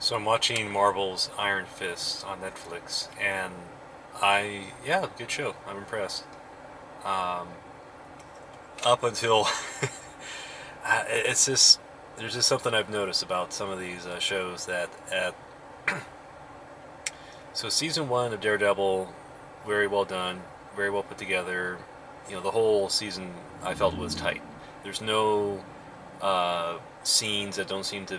So I'm watching Marvel's Iron Fist on Netflix, and good show. I'm impressed. Um, Up until it's just there's just something I've noticed about some of these shows that at so season one of Daredevil, very well done, very well put together. The whole season I felt was tight. There's no scenes that don't seem to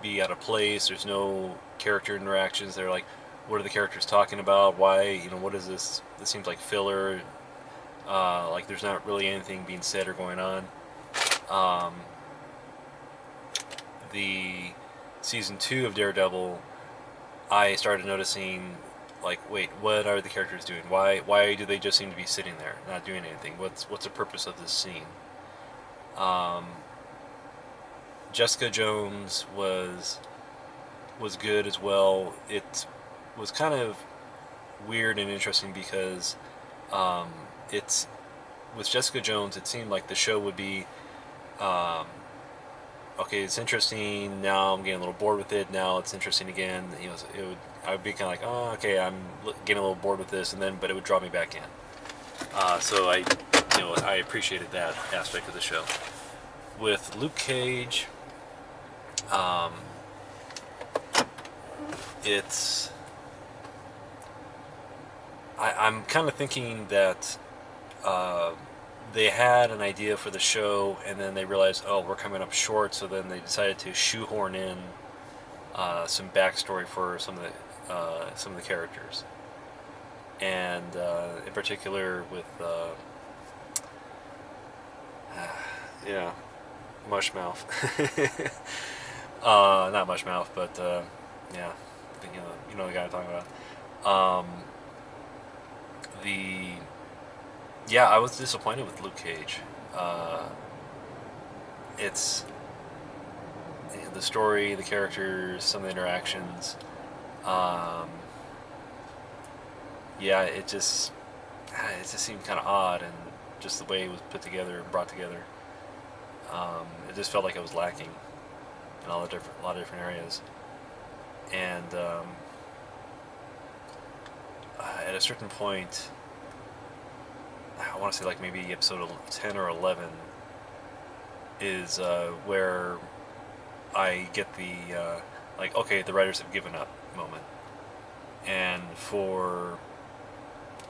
be out of place. There's no character interactions. They're like, what are the characters talking about? Why? What is this? This seems like filler. Like there's not really anything being said or going on. Um, the season two of Daredevil, I started noticing, like, wait, what are the characters doing? Why do they just seem to be sitting there, not doing anything? What's the purpose of this scene? Um, Jessica Jones was good as well. It was kind of weird and interesting because um, it's with Jessica Jones. It seemed like the show would be um, okay. It's interesting now. I'm getting a little bored with it. Now it's interesting again. I would be kind of like, oh, okay, I'm getting a little bored with this, and then but it would draw me back in. So I appreciated that aspect of the show. With Luke Cage, um, it's I'm kind of thinking that uh, they had an idea for the show, and then they realized, oh, we're coming up short. So then they decided to shoehorn in some backstory for some of the characters, and in particular with yeah, Mushmouth. Not Mushmouth, but yeah, you know the guy I'm talking about. The Yeah, I was disappointed with Luke Cage. Uh, it's the story, the characters, some of the interactions. Um, yeah, it just seemed kind of odd, and just the way it was put together and brought together. It just felt like it was lacking in a lot of different areas. And at a certain point, I want to say like maybe episode 10 or 11 is where I get the like, okay, the writers have given up moment. And for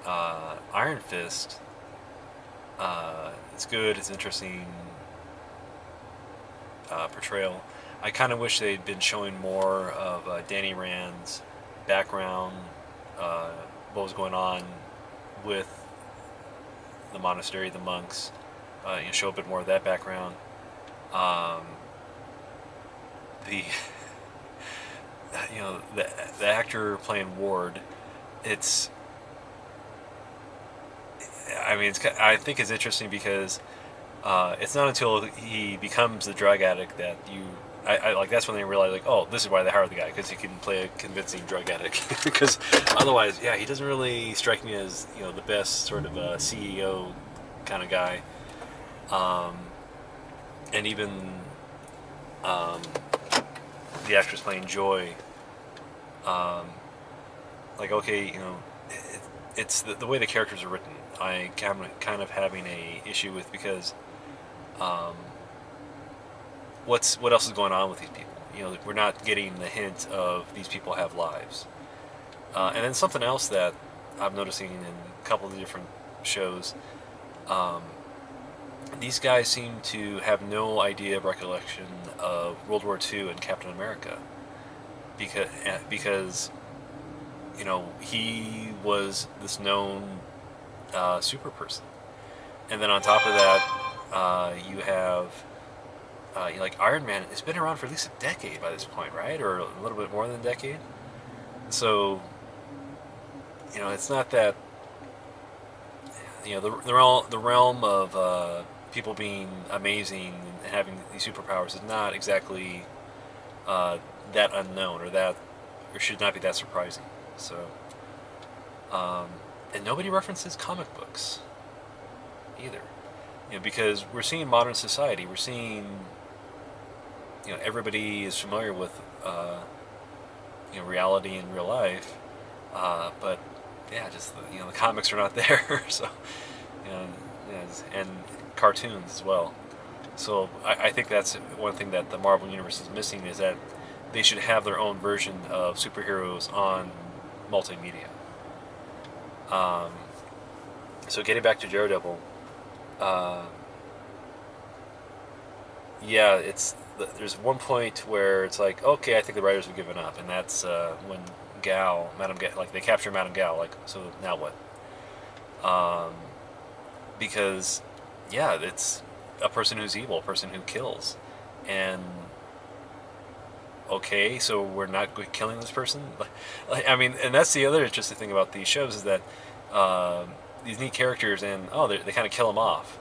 Iron Fist, it's good, it's interesting portrayal. I kind of wish they'd been showing more of Danny Rand's background, uh, what was going on with the monastery, the monks. Show a bit more of that background. Um, the the actor playing Ward, it's I think it's interesting because it's not until he becomes the drug addict that I like that's when they realize, like, oh, this is why they hired the guy, because he can play a convincing drug addict. Because otherwise, yeah, he doesn't really strike me as the best sort of CEO kind of guy. Um, and even um, the actress playing Joy, um, like, okay, it's the way the characters are written. I kind of having a issue with, because um, what else is going on with these people? We're not getting the hint of these people have lives. And then something else that I'm noticing in a couple of different shows, um, these guys seem to have no idea of recollection of World War II and Captain America, because he was this known super person, and then on top of that, you have like Iron Man has been around for at least a decade by this point, right? Or a little bit more than a decade. So, it's not that the realm of people being amazing and having these superpowers is not exactly uh, that unknown, or should not be that surprising. So, um, and nobody references comic books either. Because we're seeing modern society, we're seeing everybody is familiar with reality in real life. But yeah, just the comics are not there, so and cartoons as well. So I think that's one thing that the Marvel Universe is missing, is that they should have their own version of superheroes on multimedia. Um, so getting back to Daredevil, uh, yeah, there's one point where it's like, okay, I think the writers have given up, and that's when Madame Gal, like they capture Madame Gal, like, so now what? Um, because yeah, it's a person who's evil, a person who kills, and okay, so we're not killing this person. I mean, and that's the other interesting thing about these shows, is that these neat characters, and they kind of kill them off,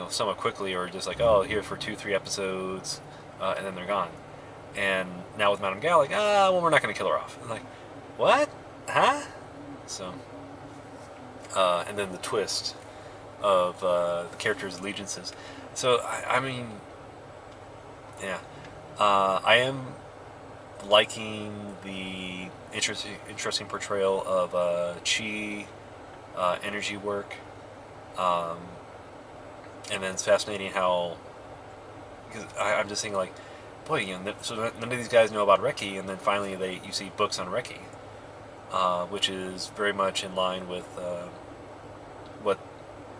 somewhat quickly, or just like, oh, here for 2-3 episodes, and then they're gone. And now with Madame Gal, like, well, we're not going to kill her off. I'm like, what? Huh? So, and then the twist of the characters' allegiances. So, I mean, yeah. I am liking the interesting portrayal of chi energy work. And then it's fascinating how, because I'm just thinking, like, boy, so none of these guys know about Reiki, and then finally you see books on Reiki, which is very much in line with what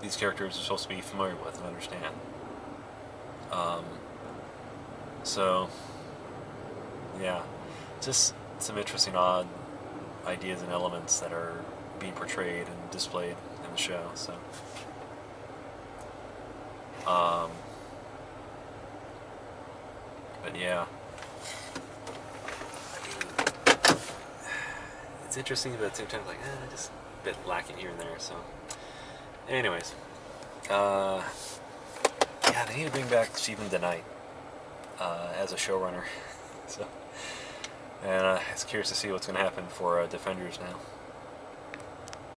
these characters are supposed to be familiar with and understand. So, yeah, just some interesting, odd ideas and elements that are being portrayed and displayed in the show. So, but yeah, I mean, it's interesting, but at the same time, like, just a bit lacking here and there. So, anyways, yeah, they need to bring back Stephen DeKnight as a showrunner. So, and I was curious to see what's going to happen for Defenders now.